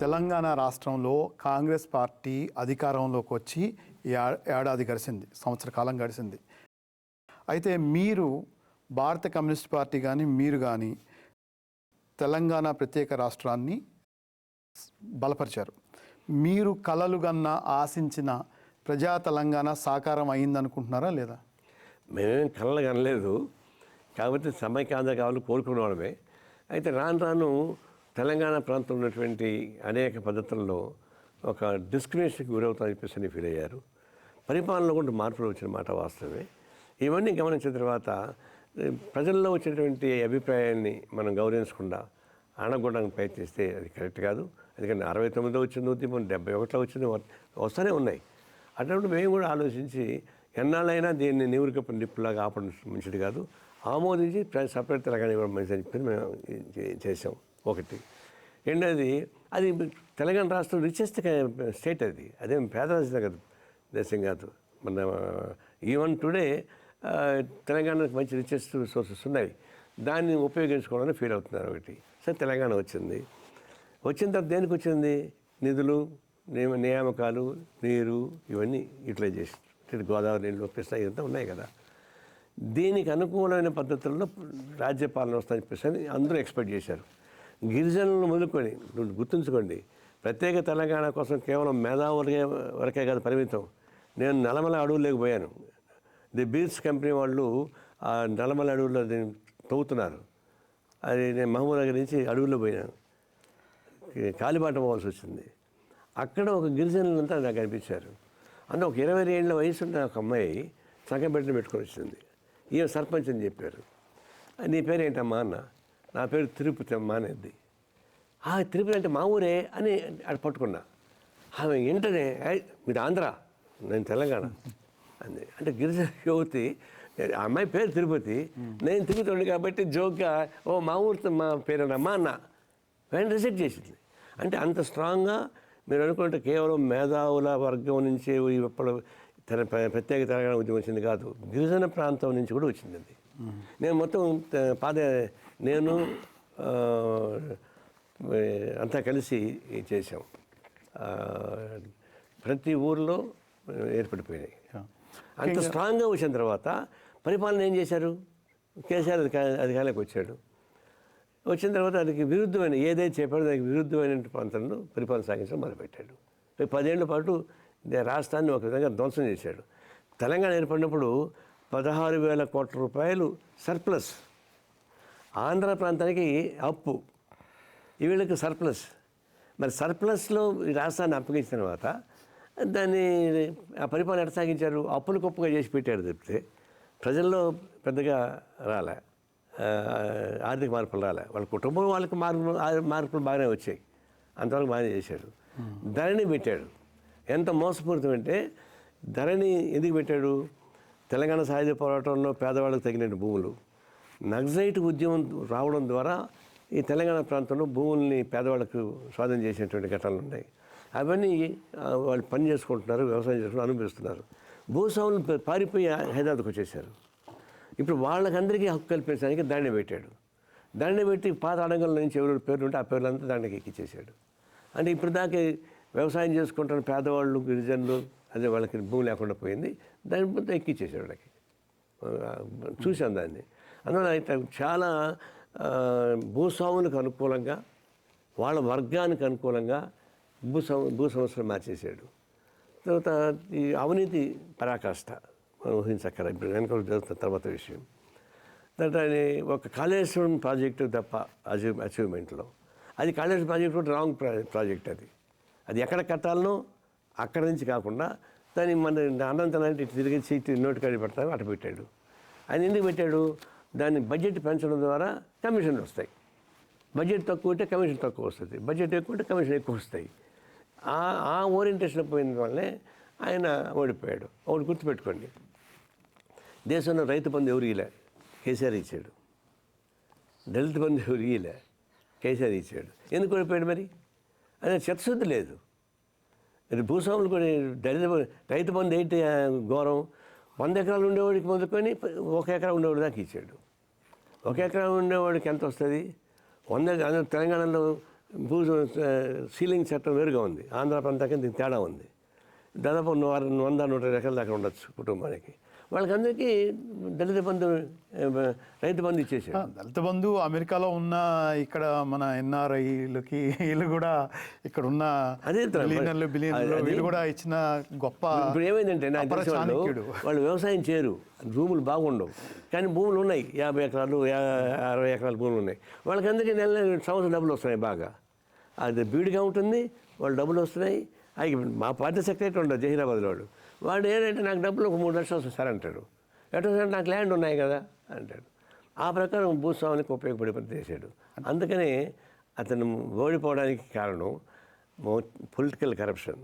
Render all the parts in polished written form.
తెలంగాణ రాష్ట్రంలో కాంగ్రెస్ పార్టీ అధికారంలోకి వచ్చి ఏడాది గడిచింది, సంవత్సర కాలం గడిచింది. అయితే మీరు భారత కమ్యూనిస్ట్ పార్టీ కానీ మీరు కానీ తెలంగాణ ప్రత్యేక రాష్ట్రాన్ని బలపరిచారు. మీరు కలలు కన్నా ఆశించిన ప్రజా తెలంగాణ సాకారం అయిందనుకుంటున్నారా లేదా? మేమేం కలలు కనలేదు, కాబట్టి సమైక్యాంధ్ర కావాలని కోరుకునే వాళ్ళమే. అయితే రాను రాను తెలంగాణ ప్రాంతంలో ఉన్నటువంటి అనేక పద్ధతుల్లో ఒక డిస్క్రిమినేషన్కి గురవుతామని చెప్పేసి ఫీల్ అయ్యారు. పరిపాలనలో కూడా మార్పులు వచ్చిన మాట వాస్తవమే. ఇవన్నీ గమనించిన తర్వాత ప్రజల్లో వచ్చినటువంటి అభిప్రాయాన్ని మనం గౌరవించకుండా అణగొట్టడానికి ప్రయత్నిస్తే అది కరెక్ట్ కాదు. ఎందుకంటే 69లో వచ్చింది ఉద్యమం, 71లో వచ్చింది, వస్తూనే ఉన్నాయి. అటువంటి మేము కూడా ఆలోచించి ఎన్నాళ్ళైనా దీన్ని నివురికప్పు నిప్పులాగా ఆపడం మంచిది కాదు, ఆమోదించి సపరేట్ తెలంగాణ ఇవ్వడం మంచిది అని చెప్పి మేము చేసాం. ఒకటి. రెండోది, అది తెలంగాణ రాష్ట్రం రిచెస్ట్ స్టేట్, అదేం పేద దేశం కాదు. మన ఈవెన్ టుడే తెలంగాణకు మంచి రిచెస్ట్ రిసోర్సెస్ ఉన్నాయి, దాన్ని ఉపయోగించుకోవాలని ఫీల్ అవుతున్నారు. ఒకటి. సరే, తెలంగాణ వచ్చింది. వచ్చిన తర్వాత దేనికి వచ్చింది? నిధులు, నియామకాలు, నీరు, ఇవన్నీ యూటిలైజేషన్. గోదావరి నీళ్ళు, కృష్ణ, ఇదంతా ఉన్నాయి కదా. దీనికి అనుకూలమైన పద్ధతుల్లో రాజ్యపాలన వస్తుందని చెప్పేసి అందరూ ఎక్స్పెక్ట్ చేశారు. గిరిజనులను మొదలుకొని గుర్తుంచుకోండి, ప్రత్యేక తెలంగాణ కోసం కేవలం మేధావులకే వరకే కాదు పరిమితం. నేను నల్లమల అడవుల్లోకి పోయాను. ది బీర్స్ కంపెనీ వాళ్ళు ఆ నల్లమల అడవుల్లో తవ్వుతున్నారు. అది నేను మహబూబ్ నగర్ నుంచి అడవుల్లో పోయినాను, కాలిబాట పోవాల్సి వచ్చింది. అక్కడ ఒక గిరిజనులంతా నాకు కనిపించారు. అందులో ఒక 20 ఏళ్ళ వయసు ఉన్న ఒక అమ్మాయి సంఘం పెట్టుకొని వచ్చింది. ఈమె సర్పంచ్ అని చెప్పారు. నీ పేరు ఏంటమ్మా అన్న? నా పేరు తిరుపతి అమ్మా అనేది. తిరుపతి అంటే మా ఊరే అని అది పట్టుకున్నా. ఆమె వెంటనే, మీరు ఆంధ్ర, నేను తెలంగాణ అంది. అంటే గిరిజన యువతి, ఆ అమ్మాయి పేరు తిరుపతి, నేను తిరుపతి ఉండి కాబట్టి జోక్గా, ఓ మా ఊరితో మా పేరేనమ్మా అన్న. వెంటనే రిజెక్ట్ చేసింది. అంటే అంత స్ట్రాంగ్గా మీరు అనుకుంటే కేవలం మేధావుల వర్గం నుంచి ఇప్పుడు ప్రత్యేక తెలంగాణ ఉద్యమం వచ్చింది కాదు, గిరిజన ప్రాంతం నుంచి కూడా వచ్చింది అది. నేను మొత్తం నేను అంతా కలిసి చేసాం. ప్రతి ఊర్లో ఏర్పడిపోయినాయి. అంత స్ట్రాంగ్గా వచ్చిన తర్వాత పరిపాలన ఏం చేశారు? కేసీఆర్ అధికారంలోకి వచ్చాడు. వచ్చిన తర్వాత దానికి విరుద్ధమైన ఏదైతే చెప్పాడో దానికి విరుద్ధమైన ప్రాంతంలో పరిపాలన సాగించడం మొదలుపెట్టాడు. 10 ఏళ్ల పాటు రాష్ట్రాన్ని ఒక విధంగా ధ్వంసం చేశాడు. తెలంగాణ ఏర్పడినప్పుడు 16,000 కోట్ల రూపాయలు సర్ప్లస్, ఆంధ్ర ప్రాంతానికి అప్పు, వీళ్ళకి సర్ప్లస్. మరి సర్ప్లస్లో ఈ రాష్ట్రాన్ని అప్పగించిన తర్వాత దాన్ని ఆ పరిపాలన ఎట్లా సాగించారు? అప్పులు గొప్పగా చేసి పెట్టారు తప్పితే ప్రజల్లో పెద్దగా రాలే, ఆర్థిక మార్పులు రాలే. వాళ్ళ కుటుంబం వాళ్ళకి మార్పులు బాగానే వచ్చాయి, అంతవరకు బాగానే చేశాడు. ధరణి పెట్టాడు. ఎంత మోసపూరితం అంటే, ధరణి ఎందుకు పెట్టాడు? తెలంగాణ సాయుధ పోరాటంలో పేదవాళ్ళకు తగిన భూములు, నక్సలైట్ ఉద్యమం రావడం ద్వారా ఈ తెలంగాణ ప్రాంతంలో భూముల్ని పేదవాళ్ళకు స్వాధీనం చేసినటువంటి ఘటనలు ఉన్నాయి. అవన్నీ వాళ్ళు పని చేసుకుంటున్నారు, వ్యవసాయం చేసుకుంటూ అనుభవిస్తున్నారు. భూస్వాములు పారిపోయి హైదరాబాద్కి వచ్చేసారు. ఇప్పుడు వాళ్ళకందరికీ హక్కు కల్పించడానికి దండ పెట్టాడు. దండ పెట్టి పాత అడంగల నుంచి ఎవరు పేర్లు ఉంటే ఆ పేర్లంతా దండకి ఎక్కించేశాడు. అంటే ఇప్పుడు దాకా వ్యవసాయం చేసుకుంటున్న పేదవాళ్ళు, గిరిజనులు, అదే వాళ్ళకి భూమి లేకుండా పోయింది, దాని మొత్తం ఎక్కించేసాడు వాళ్ళకి. చూశాను దాన్ని. అందువల్ల అయితే చాలా భూస్వాములకు అనుకూలంగా, వాళ్ళ వర్గానికి అనుకూలంగా భూ సమస్యలు మార్చేశాడు. తర్వాత ఈ అవినీతి పరాకాష్ట మనం ఊహించక్కర. ఇప్పుడు వెనక జరుగుతున్న తర్వాత విషయం దాంట్లో ఒక కాళేశ్వరం ప్రాజెక్టు తప్ప అచీవ్మెంట్లో, అది కాళేశ్వరం ప్రాజెక్టు కూడా రాంగ్ ప్రాజెక్ట్. అది ఎక్కడ కట్టాలనో అక్కడి నుంచి కాకుండా దాన్ని మన అనంతనాన్ని తిరిగి సీట్ నోటి కాడి పెడతాను అటు పెట్టాడు. ఆయన ఎందుకు పెట్టాడు? దాన్ని బడ్జెట్ పెంచడం ద్వారా కమిషన్లు వస్తాయి. బడ్జెట్ తక్కువ ఉంటే కమిషన్ తక్కువ వస్తుంది, బడ్జెట్ ఎక్కువ ఉంటే కమిషన్ ఎక్కువ వస్తాయి. ఆ ఓరియంటేషన్ పోయిన వల్లే ఆయన ఓడిపోయాడు. ఒకటి గుర్తుపెట్టుకోండి, దేశంలో రైతు బంధు ఎవరు ఇలే, కేసీఆర్ ఇచ్చాడు. దళిత బంధు ఎవరు ఇలే, కేసీఆర్ ఇచ్చాడు. ఎందుకు ఓడిపోయాడు మరి? అదే చిత్తశుద్ధి లేదు. అది భూస్వాములు కూడా రైతు బంధు ఏంటి ఘోరం, 100 ఎకరాలు ఉండేవాడికి మొదలుకొని 1 ఎకరా ఉండేవాడి దాకా ఇచ్చాడు. 1 ఎకరా ఉండేవాడికి ఎంత వస్తుంది? 100 తెలంగాణలో సీలింగ్ చట్టం వేరుగా ఉంది. ఆంధ్ర ప్రాంతానికి దీనికి తేడా ఉంది. దాదాపు 100-150 ఎకరాల దాకా ఉండొచ్చు కుటుంబానికి. వాళ్ళకందరికీ దళిత బంధు, రైతు బంధు ఇచ్చేసాడు. దళిత బంధు అమెరికాలో ఉన్న ఇక్కడ మన ఎన్ఆర్ఐలకి వీళ్ళు కూడా ఇక్కడ ఉన్న బిలియనర్లు వీళ్ళు కూడా ఇచ్చిన గొప్ప. ఇప్పుడు ఏమైందంటే నాకు తెలిసిన వాళ్ళు వ్యవసాయం చేయరు, భూములు బాగుండవు, కానీ భూములు ఉన్నాయి, 50 ఎకరాలు 60 ఎకరాల భూములు ఉన్నాయి. వాళ్ళకందరికీ సంవత్సరం డబ్బులు వస్తున్నాయి బాగా. అది బీడుగా ఉంటుంది, వాళ్ళు డబ్బులు వస్తున్నాయి. అవి మా పార్టీ సెక్రటరీ ఉండదు జహీరాబాద్లో, వాడు ఏంటంటే నాకు డబ్బులు ఒక 3 లక్షలు వస్తుంది సార్ అంటాడు. ఎట్లా సార్ నాకు ల్యాండ్ ఉన్నాయి కదా అంటాడు. ఆ ప్రకారం భూస్వామికి ఉపయోగపడే పని చేశాడు. అందుకని అతను ఓడిపోవడానికి కారణం పొలిటికల్ కరప్షన్,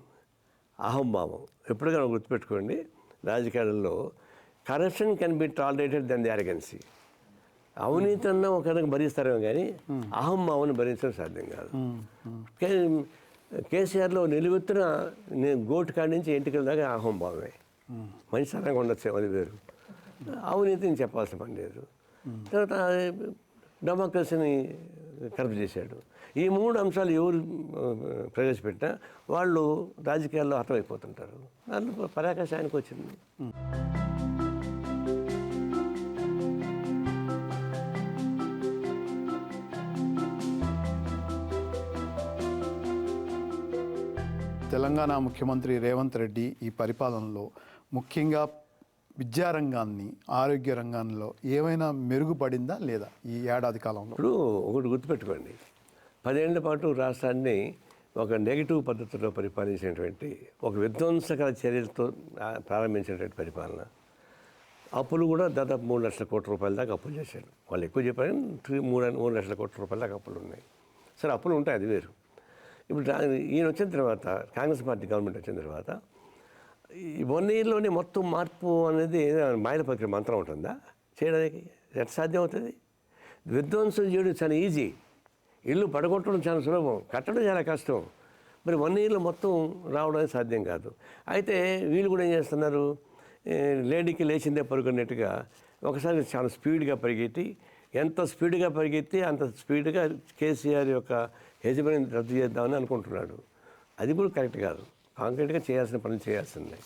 అహంభావం. ఎప్పుడుగా గుర్తుపెట్టుకోండి, రాజకీయాలలో corruption can be tolerated than the arrogance. అవినీతి అన్న ఒక కనుక భరిస్తారేమో కానీ అహంభావాన్ని భరించడం సాధ్యం కాదు. కేసీఆర్లో నిలువెత్తున గోటు కాడి నుంచి ఎంటికల దాకా అహంభావమే. మంచి సరంగా ఉండొచ్చు, అది వేరు. అవినీతిని చెప్పాల్సిన పని లేదు. తర్వాత డెమోక్రసీని కరప్ట్ చేశాడు. ఈ 3 అంశాలు ఎవరు ప్రవేశపెట్టినా వాళ్ళు రాజకీయాల్లో హతమైపోతుంటారు. దాంట్లో పరాకాష్ఠ ఆయనకు వచ్చింది. తెలంగాణ ముఖ్యమంత్రి రేవంత్ రెడ్డి ఈ పరిపాలనలో ముఖ్యంగా విద్యారంగాన్ని, ఆరోగ్య రంగంలో ఏమైనా మెరుగుపడిందా లేదా ఈ ఏడాది కాలంలో? ఇప్పుడు ఒకటి గుర్తుపెట్టుకోండి, 10 ఏళ్ల పాటు రాష్ట్రాన్ని ఒక నెగిటివ్ పద్ధతిలో పరిపాలించినటువంటి, ఒక విధ్వంసకర చర్యలతో ప్రారంభించినటువంటి పరిపాలన. అప్పులు కూడా దాదాపు 3 లక్షల కోట్ల రూపాయల దాకా అప్పులు చేశారు. వాళ్ళు ఎక్కువ చెప్పారు, 3 లక్షల కోట్ల రూపాయల దాకా అప్పులు ఉన్నాయి. సరే, అప్పులు ఉంటాయి, అది వేరు. ఇప్పుడు ఈయన వచ్చిన తర్వాత, కాంగ్రెస్ పార్టీ గవర్నమెంట్ వచ్చిన తర్వాత, ఈ 1 ఇయర్లోనే మొత్తం మార్పు అనేది మాయల ప్రక్రియ మంత్రం ఉంటుందా చేయడానికి? ఎట్లా సాధ్యం అవుతుంది? విధ్వంసం చేయడం చాలా ఈజీ, ఇల్లు పడగొట్టడం చాలా సులభం, కట్టడం చాలా కష్టం. మరి 1 ఇయర్లో మొత్తం రావడానికి సాధ్యం కాదు. అయితే వీళ్ళు కూడా ఏం చేస్తున్నారు, లేడీకి లేచిందే పరుగున్నట్టుగా ఒకసారి చాలా స్పీడ్గా పరిగెత్తి, ఎంత స్పీడ్గా పరిగెత్తి అంత స్పీడ్గా కేసీఆర్ యొక్క యజమానిని రద్దు చేద్దామని అనుకుంటున్నాడు. అది కూడా కరెక్ట్ కాదు. కాంక్రీట్గా చేయాల్సిన పనులు చేయాల్సిందే.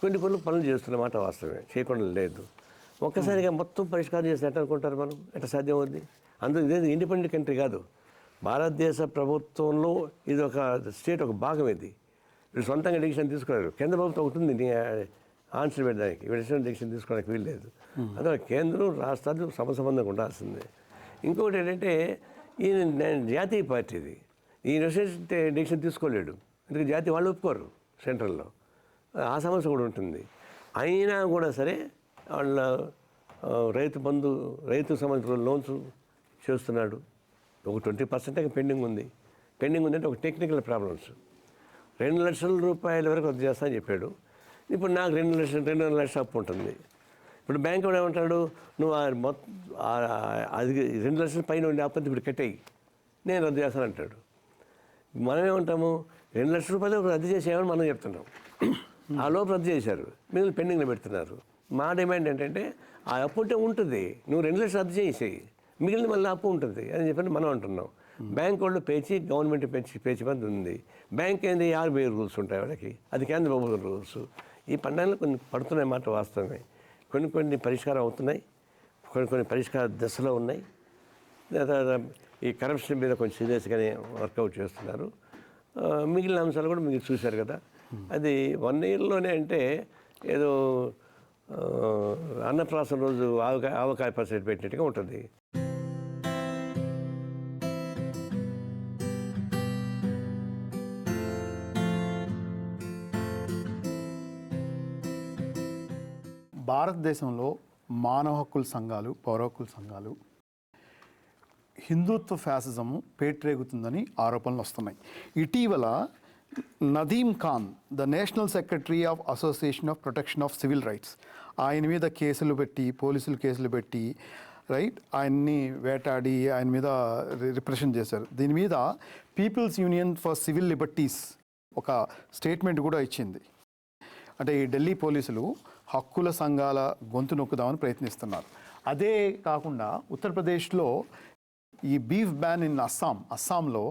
కొన్ని పనులు చేస్తున్న మాట వాస్తవమే, చేయకుండా లేదు. ఒక్కసారిగా మొత్తం పరిష్కారం చేసినట్టు అనుకుంటారు మనం, ఎట్లా సాధ్యం అవుద్ది? అందులో ఇదేది ఇండిపెండెంట్ కంట్రీ కాదు, భారతదేశ ప్రభుత్వంలో ఇది ఒక స్టేట్, ఒక భాగం. ఇది వీళ్ళు సొంతంగా డెసిషన్ తీసుకున్నారు. కేంద్ర ప్రభుత్వం ఒకటి ఉంది ఆన్సర్ పెట్టడానికి, వీళ్ళు డెసిషన్ తీసుకోవడానికి వీలు లేదు. అందువల్ల కేంద్రం రాష్ట్రాలు సమసంబంధంగా ఉండాల్సిందే. ఇంకొకటి ఏంటంటే, ఈయన జాతీయ పార్టీ, ఇది ఈ డెసిషన్ తీసుకోలేడు, ఎందుకంటే జాతీయ వాళ్ళు ఒప్పుకోరు సెంట్రల్లో, ఆ సమస్య కూడా ఉంటుంది. అయినా కూడా సరే వాళ్ళ రైతు బంధు, రైతు సంబంధించిన లోన్స్ చేస్తున్నాడు. ఒక 20% పెండింగ్ ఉంది. పెండింగ్ ఉందంటే ఒక టెక్నికల్ ప్రాబ్లమ్స్. 2 లక్షల రూపాయల వరకు రద్దు చేస్తానని చెప్పాడు. ఇప్పుడు నాకు 2 లక్షల అప్పు ఉంటుంది. ఇప్పుడు బ్యాంక్ వాడు ఏమంటాడు, నువ్వు అది 2 లక్షల పైన ఉండే అప్పు ఇప్పుడు కట్టేయి, నేను రద్దు చేస్తాను అంటాడు. మనం ఏమంటాము, 2 లక్షల రూపాయలు రద్దు చేసేయమని మనం చెప్తున్నాం. ఆ లోపు రద్దు చేశారు, మిగిలిన పెండింగ్లో పెడుతున్నారు. మా డిమాండ్ ఏంటంటే, ఆ అప్పు ఉంటే ఉంటుంది, నువ్వు 2 లక్షలు రద్దు చేసేయి, మిగిలిన మళ్ళీ అప్పు ఉంటుంది అని చెప్పి మనం అంటున్నాం. బ్యాంక్ వాళ్ళు పేచి, గవర్నమెంట్ పేచి పద్ధతి ఉంది. బ్యాంక్ ఏంది, RBI రూల్స్ ఉంటాయి వాళ్ళకి, అది కేంద్ర ప్రభుత్వ రూల్స్. ఈ పండుగలు కొన్ని పడుతున్నాయి మాట వాస్తవమే. కొన్ని పరిష్కారం అవుతున్నాయి, కొన్ని పరిష్కార దశలో ఉన్నాయి. ఈ కరప్షన్ మీద కొంచెం సీరియస్గానే వర్కౌట్ చేస్తున్నారు. మిగిలిన అంశాలు కూడా మీరు చూశారు కదా. అది 1 ఇయర్లోనే అంటే ఏదో అన్నప్రాసన రోజు ఆవకాయ పచ్చడి పెట్టినట్టుగా ఉంటుంది. భారతదేశంలో మానవ హక్కుల సంఘాలు, పౌర హక్కుల సంఘాలు హిందుత్వ ఫ్యాసిజము పేట్రేగుతుందని ఆరోపణలు వస్తున్నాయి. ఇటీవల Nadeem Khan, the national secretary of association of protection of civil rights, ఆయన మీద కేసులు పెట్టి, పోలీసులు కేసులు పెట్టి ఆయన్ని వేటాడి ఆయన మీద రిప్రెషన్ చేశారు. దీని మీద People's Union for Civil Liberties ఒక స్టేట్మెంట్ కూడా ఇచ్చింది. అంటే ఈ ఢిల్లీ పోలీసులు హక్కుల సంఘాల గొంతు నొక్కుదామని ప్రయత్నిస్తున్నారు. అదే కాకుండా ఉత్తరప్రదేశ్లో ఈ బీఫ్ బ్యాన్ ఇన్ అస్సాంలో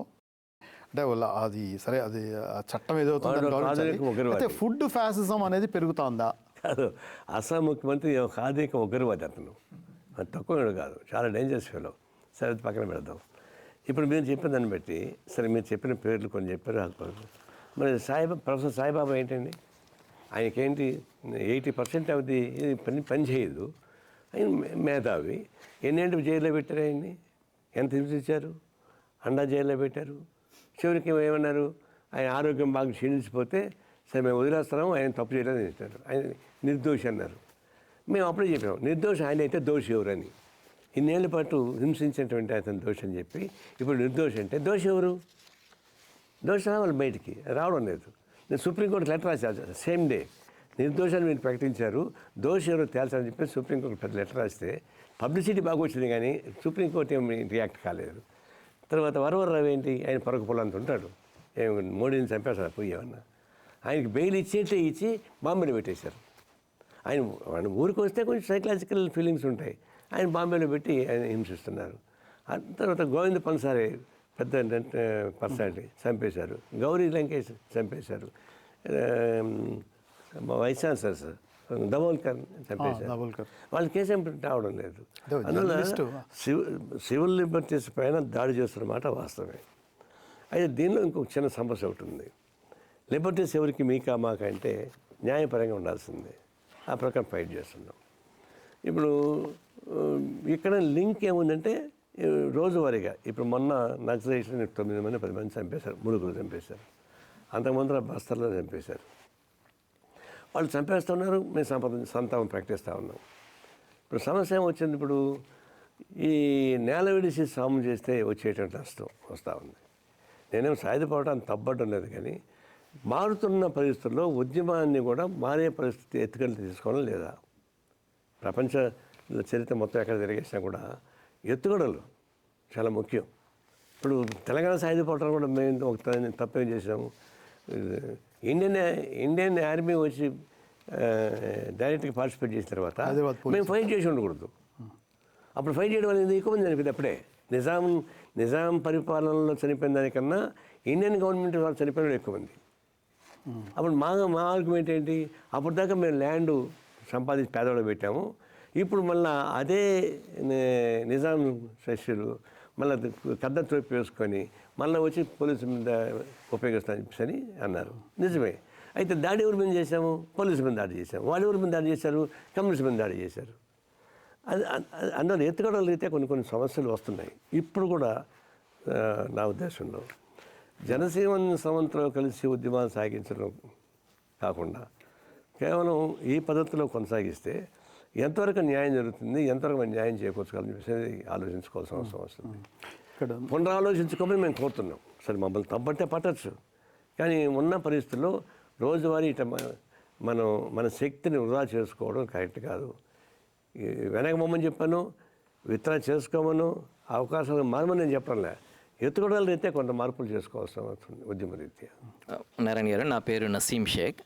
అంటే అది సరే, అది ఆ చట్టం ఏదవుతుందో వాడు ఒక గౌరవించాలి. ఆధునిక ఉగ్రవాది. అయితే ఫుడ్ ఫ్యాసిజం అనేది పెరుగుతోందా? కాదు, అస్సాం ముఖ్యమంత్రి ఒక ఆధునిక ఉగ్రవాది అతను, అది తక్కువ కాదు, చాలా డేంజరస్ ఫెలో. సరే, అది పక్కన పెడదాం. ఇప్పుడు మీరు చెప్పిన దాన్ని బట్టి, సరే మీరు చెప్పిన పేర్లు కొన్ని చెప్పారు. మరి ప్రొఫెసర్ సాయిబాబా ఏంటండి? ఆయనకేంటి 80% అది పని చేయదు. ఆయన మేధావి. ఎన్నేంటి జైల్లో పెట్టారు ఆయన్ని? ఎంత హింసించారు? అండా జైల్లో పెట్టారు. చివరికి ఏమన్నారు? ఆయన ఆరోగ్యం బాగా క్షీణించిపోతే సరే మేము వదిలేస్తున్నాము, ఆయన తప్పు చేయలేదని చెప్పారు. ఆయన నిర్దోషి అన్నారు. మేము అప్పుడే చెప్పాము, నిర్దోషి ఆయన అయితే దోషి ఎవరని. ఇన్నేళ్ల పాటు హింసించినటువంటి అతను దోషి అని చెప్పి ఇప్పుడు నిర్దోషి అంటే దోషి ఎవరు? దోషి రావాలి బయటికి, రావడం లేదు. నేను సుప్రీంకోర్టుకి లెటర్ రాశాను సేమ్ డే. నిర్దోషాన్ని మీరు ప్రకటించారు, దోషి ఎవరో తేల్చాలని చెప్పి సుప్రీంకోర్టు పెద్ద లెటర్ రాస్తే పబ్లిసిటీ బాగా వచ్చింది, కానీ సుప్రీంకోర్టు ఏమి రియాక్ట్ కాలేదు. తర్వాత వరవరరావు ఏంటి, ఆయన పొరకు పొలంత ఉంటాడు, మోడీని చంపేస్తారు పోయేమన్నా. ఆయనకి బెయిల్ ఇచ్చి బాంబేలో పెట్టేశారు. ఆయన ఊరికి వస్తే కొంచెం సైకలాజికల్ ఫీలింగ్స్ ఉంటాయి, ఆయన బాంబేలో పెట్టి ఆయన హింసిస్తున్నారు. తర్వాత గోవింద పన్సారే పెద్ద పర్సనాలిటీ చంపేశారు. గౌరీ లంకేష్ చంపేశారు. వైస్ ఛాన్సలర్ దబోల్కర్ చంపేశారు. వాళ్ళ కేసు ఏం రావడం లేదు. అందువల్ల సివిల్ లిబర్టీస్ పైన దాడి చేస్తున్నమాట వాస్తవమే. అయితే దీనిలో ఇంకొక చిన్న సమస్య ఒకటి ఉంది. లిబర్టీస్ ఎవరికి మీకా మాకా అంటే న్యాయపరంగా ఉండాల్సిందే. ఆ ప్రకారం ఫైట్ చేస్తున్నాం. ఇప్పుడు ఇక్కడ లింక్ ఏముందంటే రోజువారీగా ఇప్పుడు మొన్న నక్సలైట్స్ 9 మంది 10 మంది చంపేశారు, ముడుగులు చంపేశారు. అంతకుముందు బస్తర్లో చంపేశారు. వాళ్ళు చంపేస్తున్నారు, మేము సంతాపం ప్రకటిస్తూ ఉన్నాం. ఇప్పుడు సమస్య ఏమొచ్చింది? ఇప్పుడు ఈ నేల విడిసి సాము చేస్తే వచ్చేటువంటి నష్టం వస్తూ ఉంది. నేనేం సాయుధపడటానికి తప్పడం లేదు, కానీ మారుతున్న పరిస్థితుల్లో ఉద్యమాన్ని కూడా మారే పరిస్థితి ఎత్తుకెళ్ళి తీసుకోవడం లేదా? ప్రపంచ చరిత్ర మొత్తం ఎక్కడ తిరిగేసినా కూడా ఎత్తుగడలు చాలా ముఖ్యం. ఇప్పుడు తెలంగాణ సాయుధపడటం కూడా మేము ఒక తప్పేం చేసాము. ఇండియన్ ఆర్మీ వచ్చి డైరెక్ట్గా పార్టిసిపేట్ చేసిన తర్వాత మేము ఫైట్ చేసి ఉండకూడదు. అప్పుడు ఫైట్ చేయడం అనేది ఎక్కువ మంది చనిపోయింది. అప్పుడే నిజాం పరిపాలనలో చనిపోయిన దానికన్నా ఇండియన్ గవర్నమెంట్ వాళ్ళు చనిపోయిన ఎక్కువ మంది. అప్పుడు మా ఆర్గ్యుమెంట్ ఏంటి? అప్పుడు దాకా మేము ల్యాండ్ సంపాదించి పేదవాళ్ళు పెట్టాము, ఇప్పుడు మళ్ళీ అదే నిజాం శిష్యులు మళ్ళీ కద్ద తోపి వేసుకొని మళ్ళీ వచ్చి పోలీసు మీద ఉపయోగిస్తామని చెప్పేసి అన్నారు. నిజమే. అయితే దాడి ఎవరి మీద చేశాము? పోలీసు మీద దాడి చేశాము. వాళ్ళు ఎవరి మీద దాడి చేశారు? కమ్యూనిస్ట్ మీద దాడి చేశారు. అందులో ఎత్తుగడల రీత్యా కొన్ని సమస్యలు వస్తున్నాయి. ఇప్పుడు కూడా నా ఉద్దేశంలో జనసీవన్ సమంతో కలిసి ఉద్యమాలు సాగించడం కాకుండా కేవలం ఈ పద్ధతిలో కొనసాగిస్తే ఎంతవరకు న్యాయం జరుగుతుంది, ఎంతవరకు మనం న్యాయం చేకూర్చుకోవాలని చెప్పేసి ఆలోచించుకోవాల్సిన అవసరం వస్తుంది. ఇక్కడ పునరాలోచించుకోమని మేము కోరుతున్నాం. సరే, మమ్మల్ని తప్పంటే పట్టచ్చు, కానీ ఉన్న పరిస్థితుల్లో రోజువారీ మన శక్తిని వృధా చేసుకోవడం కరెక్ట్ కాదు. వెనకమని చెప్పాను, విత్తనం చేసుకోమను, అవకాశాలు మారమని నేను చెప్పడంలే. ఎత్తుగడల రీత్యా కొంత మార్పులు చేసుకోవాల్సిన అవసరం ఉద్యమ రీత్యా. నారాయణ గారు, నా పేరు నసీం షేక్.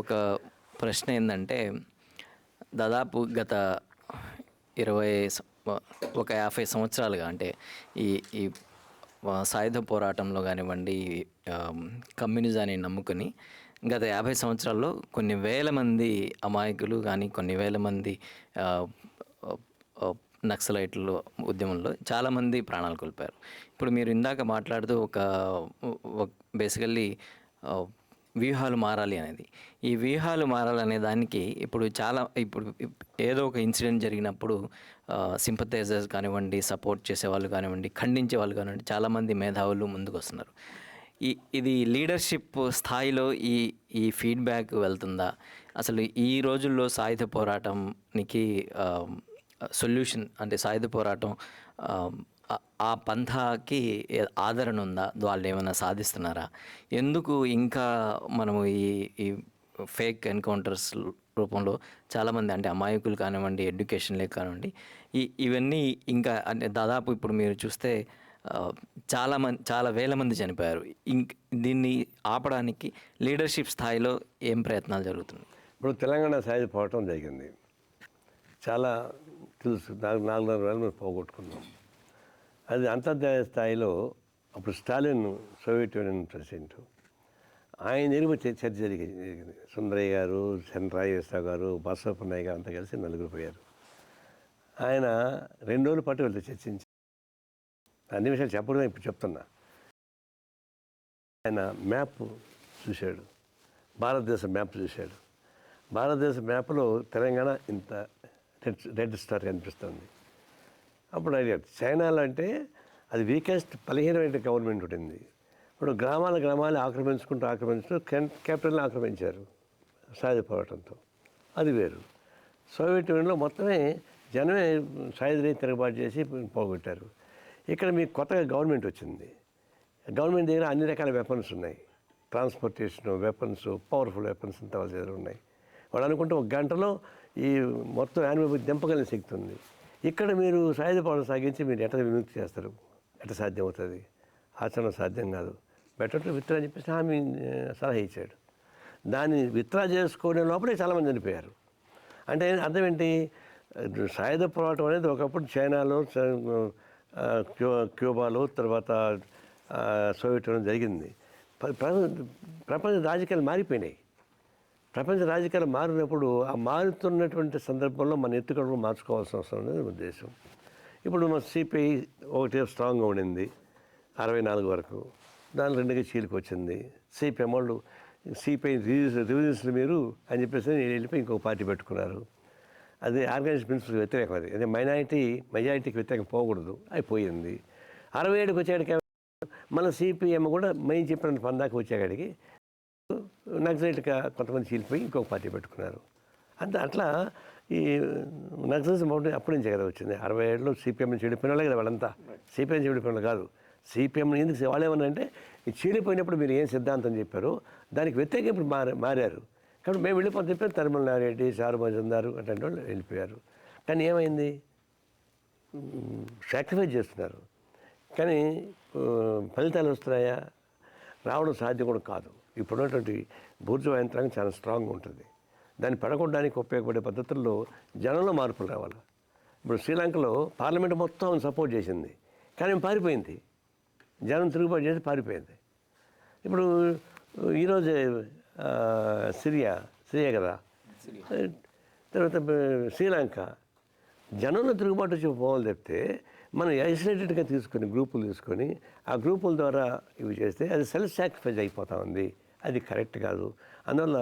ఒక ప్రశ్న ఏంటంటే, దాదాపు గత 50 సంవత్సరాలుగా అంటే ఈ సాయుధ పోరాటంలో కానివ్వండి, కమ్యూనిజాన్ని నమ్ముకొని గత 50 సంవత్సరాల్లో కొన్ని వేల మంది అమాయకులు కానీ, కొన్ని వేల మంది నక్సలైట్లు ఉద్యమంలో చాలామంది ప్రాణాలు కోల్పోయారు. ఇప్పుడు మీరు ఇందాక మాట్లాడుతూ బేసికల్లీ వ్యూహాలు మారాలి అనేది, ఈ వ్యూహాలు మారాలనే దానికి ఇప్పుడు ఏదో ఒక ఇన్సిడెంట్ జరిగినప్పుడు సింపథైజర్స్ కానివ్వండి, సపోర్ట్ చేసేవాళ్ళు కానివ్వండి, ఖండించే వాళ్ళు కానివ్వండి, చాలామంది మేధావులు ముందుకు వస్తున్నారు. ఇది లీడర్షిప్ స్థాయిలో ఈ ఫీడ్బ్యాక్ వెళ్తుందా? అసలు ఈ రోజుల్లో సాయుధ పోరాటానికి సొల్యూషన్ అంటే సాయుధ పోరాటం ఆ పంథాకి ఆదరణ ఉందా? వాళ్ళు ఏమైనా సాధిస్తున్నారా? ఎందుకు ఇంకా మనము ఈ ఫేక్ ఎన్కౌంటర్స్ రూపంలో చాలామంది అంటే అమాయకులు కానివ్వండి, ఎడ్యుకేషన్ లేక కానివ్వండి, ఇవన్నీ ఇంకా అంటే దాదాపు ఇప్పుడు మీరు చూస్తే చాలా వేల మంది చనిపోయారు. దీన్ని ఆపడానికి లీడర్షిప్ స్థాయిలో ఏం ప్రయత్నాలు జరుగుతున్నాయి? ఇప్పుడు తెలంగాణ సాయుధ పోరాటం జరిగింది, చాలా తెలుసు. 4,500 వేల మంది పోగొట్టుకున్నాం. అది అంతర్జాతీయ స్థాయిలో అప్పుడు స్టాలిన్ సోవియట్ యూనియన్ ప్రెసిడెంట్. ఆయన దగ్గర చర్చ జరిగింది. సుందరయ్య గారు, చంద్రరాజేశ్వరరావు గారు, బసవపున్నయ్య గారు అంతా కలిసి నలుగురు పోయారు. ఆయన 2 రోజుల పాటు వీళ్ళతో చర్చించి అన్ని విషయాలు చెప్పడం ఇప్పుడు చెప్తున్నా. ఆయన మ్యాప్ చూశాడు, భారతదేశ మ్యాప్ చూశాడు. భారతదేశ మ్యాప్లో తెలంగాణ ఇంత రెడ్ స్టార్ కనిపిస్తుంది. అప్పుడు అడిగాడు, చైనాలో అంటే అది వీకెస్ట్ బలహీనమైన గవర్నమెంట్ ఉంటుంది. ఇప్పుడు గ్రామాలు ఆక్రమించుకుంటూ క్యాపిటల్ని ఆక్రమించారు సాయుధ పోరాటంతో, అది వేరు. సోవియట్ యూనియన్లో మొత్తమే జనమే సాయుధ తిరుగుబాటు చేసి పోగొట్టారు. ఇక్కడ మీకు కొత్తగా గవర్నమెంట్ వచ్చింది. గవర్నమెంట్ దగ్గర అన్ని రకాల వెపన్స్ ఉన్నాయి, ట్రాన్స్పోర్టేషన్ వెపన్స్, పవర్ఫుల్ వెపన్స్ అంతా వాళ్ళ దగ్గర ఉన్నాయి. వాళ్ళు అనుకుంటే 1 గంటలో ఈ మొత్తం యానిమల్ దింపగలిగిన శక్తి ఉంది. ఇక్కడ మీరు సాయుధ పోరాటం సాగించి మీరు ఎట్లా విముక్తి చేస్తారు? ఎట్లా సాధ్యం అవుతుంది? ఆచరణ సాధ్యం కాదు. బెటర్ టు విత్డ్రా అని చెప్పేసి హామీ సలహా ఇచ్చాడు. దాన్ని విత్డ్రా చేసుకోవడం లోపలే చాలామంది చనిపోయారు. అంటే అర్థం ఏంటి? సాయుధ పోరాటం అనేది ఒకప్పుడు చైనాలో, క్యూబాలో, తర్వాత సోవియట్ యూనియన్ జరిగింది. ప్రపంచ రాజకీయాలు మారిపోయినాయి. ప్రపంచ రాజకీయాలు మారినప్పుడు ఆ మారుతున్నటువంటి సందర్భంలో మన ఎత్తుగడలు మార్చుకోవాల్సిన అవసరం అనేది ఉద్దేశం. ఇప్పుడు మన సిపిఐ ఒకటి స్ట్రాంగ్గా ఉండింది 64 వరకు, దాని 2గా చీలికి వచ్చింది. సిపిఎం వాళ్ళు సిపిఐ రివిజన్స్లు మీరు అని చెప్పేసి వెళ్ళిపోయి ఇంకొక పార్టీ పెట్టుకున్నారు. అది ఆర్గనైజ్డ్ ప్రిన్సిపల్కి వ్యతిరేకం. అది అదే మెజారిటీకి వ్యతిరేకం పోకూడదు, అయిపోయింది. 67కి వచ్చేటికి మన సిపిఎం కూడా మేము చెప్పిన పందాకి వచ్చేకాడికి నక్సలైట్గా కొంతమంది చీలిపోయి ఇంకొక పార్టీ పెట్టుకున్నారు. అట్లా ఈ నక్సలిజం అప్పటి నుంచే కదా వచ్చింది. 67లో సిపిఎం చెడిపోయిన వాళ్ళే కదా వాళ్ళంతా. సిపిఎం చెడిపోయిన వాళ్ళు కాదు. సిపిఎం ఎందుకు వాళ్ళు ఏమన్నారంటే చీలిపోయినప్పుడు మీరు ఏం సిద్ధాంతం చెప్పారో దానికి వ్యతిరేకంగా ఇప్పుడు మారారు. కాబట్టి మేము వెళ్ళిపోతే చెప్పారు తరిమల నారెడ్డి, చారు మజుందారు అట్లాంటి వాళ్ళు వెళ్ళిపోయారు. కానీ ఏమైంది? సాక్రిఫైస్ చేస్తున్నారు, కానీ ఫలితాలు వస్తున్నాయా? రావడం సాధ్యం కూడా కాదు. ఇప్పుడున్నటువంటి బూర్జువా యంత్రాంగం చాలా స్ట్రాంగ్గా ఉంటుంది. దాన్ని పడగొట్టడానికి ఉపయోగపడే పద్ధతుల్లో జనంలో మార్పులు రావాలి. ఇప్పుడు శ్రీలంకలో పార్లమెంట్ మొత్తం సపోర్ట్ చేసింది, కానీ పారిపోయింది. జనం తిరుగుబాటు చేసి పారిపోయింది. ఇప్పుడు ఈరోజు సిరియా కదా, తర్వాత శ్రీలంక జనంలో తిరుగుబాటు వచ్చి పోవాలి చెప్తే మనం ఐసోలేటెడ్గా గ్రూపులు తీసుకొని ఆ గ్రూపుల ద్వారా ఇవి చేస్తే అది సెల్ఫ్ సాక్రిఫైస్ అయిపోతూ ఉంది. అది కరెక్ట్ కాదు. అందువల్ల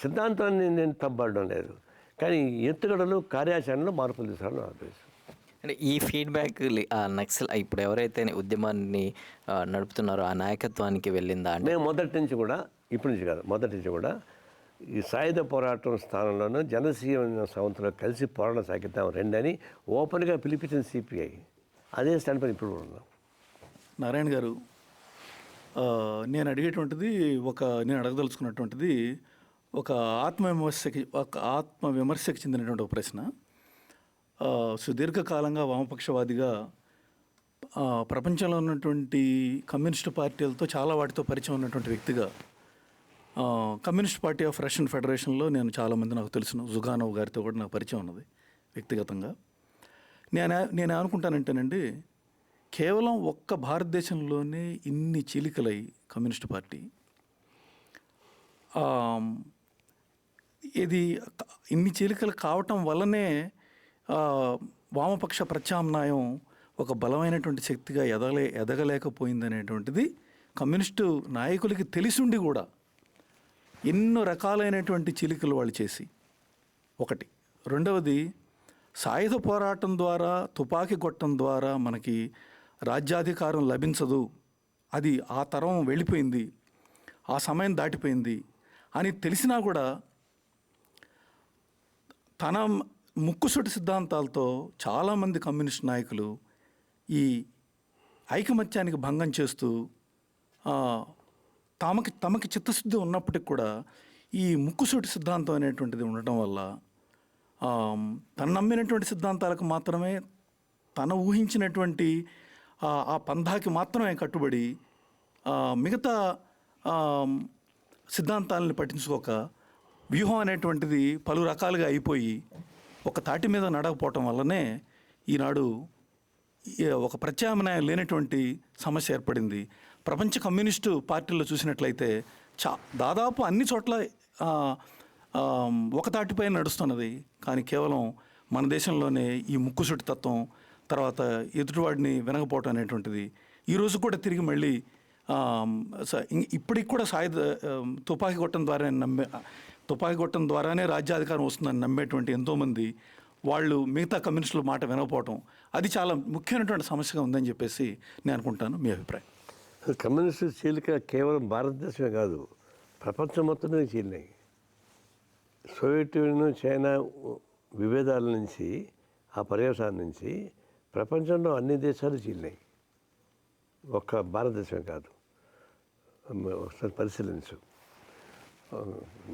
సిద్ధాంతాన్ని నేను తప్పబడడం లేదు, కానీ ఎత్తుగడలు కార్యాచరణలో మార్పులు తీసుకోవాలని నా ఉద్దేశం. అంటే ఈ ఫీడ్బ్యాక్ నక్సల్ ఇప్పుడు ఎవరైతే ఉద్యమాన్ని నడుపుతున్నారో ఆ నాయకత్వానికి వెళ్ళిందా? అంటే మేము మొదటి నుంచి కూడా, ఇప్పటి నుంచి కాదు, మొదటి నుంచి కూడా ఈ సాయుధ పోరాటం స్థానంలోనూ జనసీమ సవంతులో కలిసి పోరాటం సాగిద్దాం రెండని ఓపెన్గా పిలిపించిన సిపిఐ అదే స్టాండ్ పైన ఇప్పుడు ఉన్నాం. నారాయణ గారు, నేను నేను అడగదలుచుకున్నటువంటిది ఒక ఆత్మవిమర్శకి చెందినటువంటి ఒక ప్రశ్న. సుదీర్ఘకాలంగా వామపక్షవాదిగా ప్రపంచంలో ఉన్నటువంటి కమ్యూనిస్టు పార్టీలతో చాలా వాటితో పరిచయం ఉన్నటువంటి వ్యక్తిగా కమ్యూనిస్ట్ పార్టీ ఆఫ్ రష్యన్ ఫెడరేషన్లో నేను చాలామంది నాకు తెలుసును. జుగానోవ్ గారితో కూడా నాకు పరిచయం ఉన్నది వ్యక్తిగతంగా. నేను అనుకుంటానంటేనండి, కేవలం ఒక్క భారతదేశంలోనే ఇన్ని చీలికలై కమ్యూనిస్ట్ పార్టీ ఇది ఇన్ని చీలికలు కావటం వల్లనే వామపక్ష ప్రత్యామ్నాయం ఒక బలమైనటువంటి శక్తిగా ఎదగలేకపోయిందనేటువంటిది కమ్యూనిస్టు నాయకులకి తెలిసుండి కూడా ఎన్నో రకాలైనటువంటి చీలికలు వాళ్ళు చేసి, ఒకటి. రెండవది, సాయుధ పోరాటం ద్వారా, తుపాకీ కొట్టడం ద్వారా మనకి రాజ్యాధికారం లభించదు, అది ఆ తరం వెళ్ళిపోయింది, ఆ సమయం దాటిపోయింది అని తెలిసినా కూడా తన ముక్కుసూటి సిద్ధాంతాలతో చాలామంది కమ్యూనిస్ట్ నాయకులు ఈ ఐకమత్యానికి భంగం చేస్తూ తమకి చిత్తశుద్ధి ఉన్నప్పటికి కూడా ఈ ముక్కుసూటి సిద్ధాంతం అనేటువంటిది ఉండటం వల్ల తను నమ్మినటువంటి సిద్ధాంతాలకు మాత్రమే, తన ఊహించినటువంటి ఆ పంధాకి మాత్రమే కట్టుబడి మిగతా సిద్ధాంతాలను పట్టించుకోక వ్యూహం అనేటువంటిది పలు రకాలుగా అయిపోయి ఒక తాటి మీద నడకపోవటం వల్లనే ఈనాడు ఒక ప్రత్యామ్నాయం లేనటువంటి సమస్య ఏర్పడింది. ప్రపంచ కమ్యూనిస్టు పార్టీల్లో చూసినట్లయితే దాదాపు అన్ని చోట్ల ఒక తాటిపై నడుస్తున్నది. కానీ కేవలం మన దేశంలోనే ఈ ముక్కుసూటి తత్వం, తర్వాత ఎదుటివాడిని వినకపోవటం అనేటువంటిది ఈరోజు కూడా తిరిగి మళ్ళీ ఇప్పటికి కూడా తుపాకీ కొట్టడం ద్వారానే రాజ్యాధికారం వస్తుందని నమ్మేటువంటి ఎంతోమంది వాళ్ళు మిగతా కమ్యూనిస్టుల మాట వినకపోవటం, అది చాలా ముఖ్యమైనటువంటి సమస్యగా ఉందని చెప్పేసి నేను అనుకుంటాను. మీ అభిప్రాయం? కమ్యూనిస్టు చీలిక కేవలం భారతదేశమే కాదు, ప్రపంచం మొత్తం మీద చీలినాయి. సోవియట్ యూనియన్, చైనా విభేదాల నుంచి, ఆ పర్యవసానం నుంచి ప్రపంచంలో అన్ని దేశాలు చీలినాయి, ఒక్క భారతదేశమే కాదు. ఒకసారి పరిశీలించు.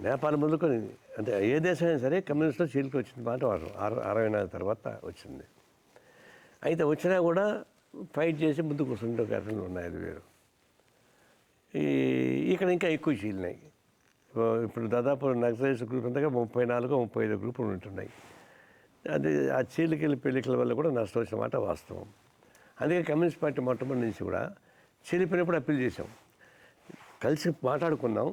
నేపాల్ మొదలుకొని అంటే ఏ దేశమైనా సరే కమ్యూనిస్టులో చీలిక వచ్చిన మాట 64 తర్వాత వచ్చింది. అయితే వచ్చినా కూడా ఫైట్ చేసి ముందుకు వస్తుంటే ఘటనలు ఉన్నాయి, అది వేరు. ఇక్కడ ఇంకా ఎక్కువ చీలినాయి. ఇప్పుడు దాదాపు నక్సలైట్స్ గ్రూప్ అంతగా 34-35 గ్రూపులు ఉంటున్నాయి. అది ఆ చీలికల పెళ్లికల వల్ల కూడా నష్టం వచ్చిన మాట వాస్తవం. అందుకే కమ్యూనిస్ట్ పార్టీ మొట్టమొదటి నుంచి కూడా చీలిపోయినప్పుడు అప్పీల్ చేసాం, కలిసి మాట్లాడుకున్నాం,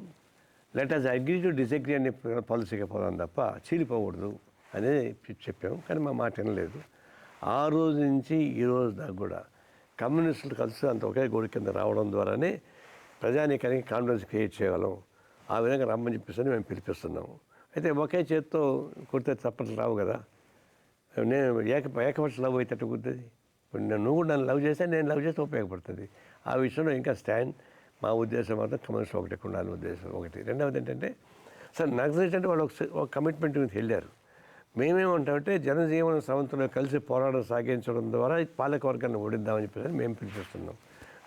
let us agree to disagree అనే పాలసీగా పోదాం తప్ప చీలిపోకూడదు అనేది చెప్పాం. కానీ మా మాట వినలేదు. ఆ రోజు నుంచి ఈ రోజు దాకా కూడా కమ్యూనిస్టులు కలిసి అంత ఒకే గోడి కింద రావడం ద్వారానే ప్రజానీకానికి కాన్ఫిడెన్స్ క్రియేట్ చేయగలం. ఆ విధంగా రమ్మని చెప్పేసి మేము పిలిపిస్తున్నాము. అయితే ఒకే చేత్తో కుడితే చప్పట్లు రావు కదా. నేను ఏకపక్ష లవ్ అయితే కుదురుతుంది. ఇప్పుడు నువ్వు కూడా నన్ను లవ్ చేస్తే నేను లవ్ చేస్తే ఉపయోగపడుతుంది. ఆ విషయంలో ఇంకా స్టాండ్. మా ఉద్దేశం మాత్రం కమ్యూనిస్ట్ ఒకటి ఉండాలి ఉద్దేశం ఒకటి. రెండవది ఏంటంటే సార్ నక్సలైట్ అంటే వాళ్ళు ఒక కమిట్మెంట్ మీద వెళ్ళారు. మేమేమంటామంటే జనజీవన స్రవంతిలో కలిసి పోరాటం సాగించడం ద్వారా పాలక వర్గాన్ని ఓడిద్దామని చెప్పేసి మేము పిలిపిస్తున్నాం.